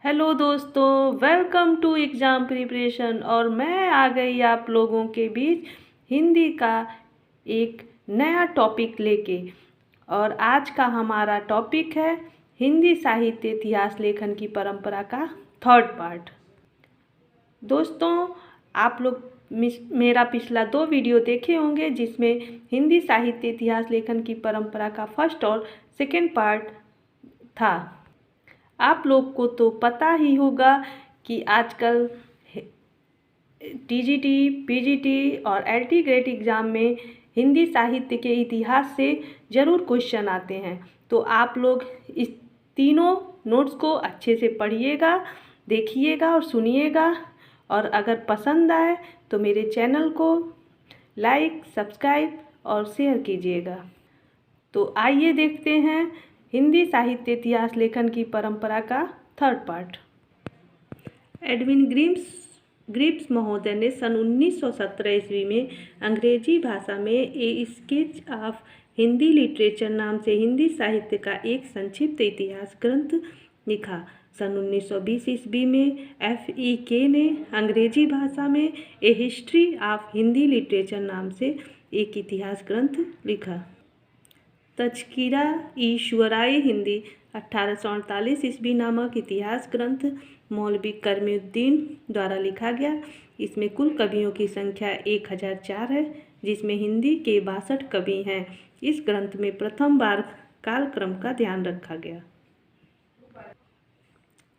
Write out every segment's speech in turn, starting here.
Hello दोस्तों, welcome to exam preparation. और मैं आ गई आप लोगों के बीच हिंदी का एक नया टॉपिक लेके। और आज का हमारा टॉपिक है हिंदी साहित्य इतिहास लेखन की परंपरा का थर्ड पार्ट। दोस्तों, आप लोग मेरा पिछला 2 वीडियो देखे होंगे जिसमें हिंदी साहित्य इतिहास लेखन की परंपरा का फर्स्ट और सेकेंड पार्ट था। आप लोग को तो पता ही होगा कि आजकल टीजीटी, पीजीटी और एलटी ग्रेड एग्ज़ाम में हिंदी साहित्य के इतिहास से ज़रूर क्वेश्चन आते हैं। तो आप लोग इस तीनों नोट्स को अच्छे से पढ़िएगा, देखिएगा और सुनिएगा। और अगर पसंद आए तो मेरे चैनल को लाइक, सब्सक्राइब और शेयर कीजिएगा। तो आइए देखते हैं हिंदी साहित्य इतिहास लेखन की परंपरा का थर्ड पार्ट। एडविन ग्रिप्स महोदय ने सन 1917 ईस्वी में अंग्रेजी भाषा में ए स्केच ऑफ हिंदी लिटरेचर नाम से हिंदी साहित्य का एक संक्षिप्त इतिहास ग्रंथ लिखा। सन 1920 ईस्वी में FEK ने अंग्रेजी भाषा में ए हिस्ट्री ऑफ हिंदी लिटरेचर नाम से एक इतिहास ग्रंथ लिखा। तज़किरा-ई-शुअराए हिंदी 1848 ईस्वी नामक इतिहास ग्रंथ मौलवी करीमुद्दीन द्वारा लिखा गया। इसमें कुल कवियों की संख्या 1004 है, जिसमें हिंदी के 62 कवि हैं। इस ग्रंथ में प्रथम बार कालक्रम का ध्यान रखा गया।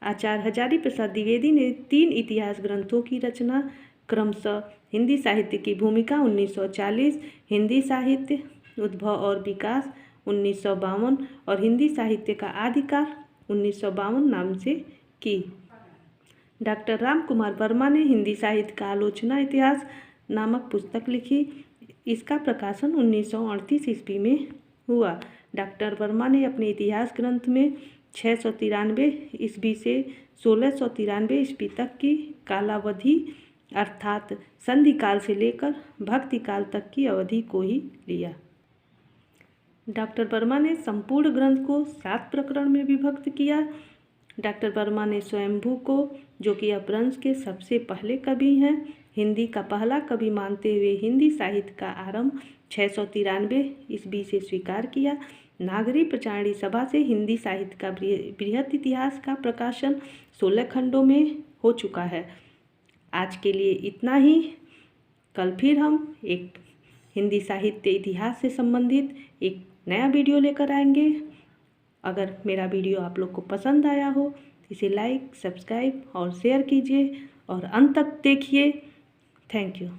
आचार्य हजारी प्रसाद द्विवेदी ने 3 इतिहास ग्रंथों की रचना क्रमशः हिंदी साहित्य की भूमिका 1940, हिंदी साहित्य उद्भव और विकास 1952 और हिंदी साहित्य का आदिकाल 1952 नाम से की। डॉक्टर राम कुमार वर्मा ने हिंदी साहित्य का आलोचना इतिहास नामक पुस्तक लिखी। इसका प्रकाशन 1938 ईस्वी में हुआ। डॉक्टर वर्मा ने अपने इतिहास ग्रंथ में 693 ईस्वी से 1693 ईस्वी तक की कालावधि अर्थात संधि काल से लेकर भक्ति काल तक की अवधि को ही लिया। डॉक्टर वर्मा ने संपूर्ण ग्रंथ को 7 प्रकरण में विभक्त किया। डॉक्टर वर्मा ने स्वयंभू को, जो कि अपभ्रंश के सबसे पहले कवि हैं, हिंदी का पहला कवि मानते हुए हिंदी साहित्य का आरंभ 693 ईस्वी से स्वीकार किया। नागरी प्रचारणी सभा से हिंदी साहित्य का बृहत इतिहास का प्रकाशन 16 खंडों में हो चुका है। आज के लिए इतना ही। कल फिर हम एक हिंदी साहित्य इतिहास से संबंधित एक नया वीडियो लेकर आएंगे। अगर मेरा वीडियो आप लोग को पसंद आया हो तो इसे लाइक, सब्सक्राइब और शेयर कीजिए और अंत तक देखिए। Thank you.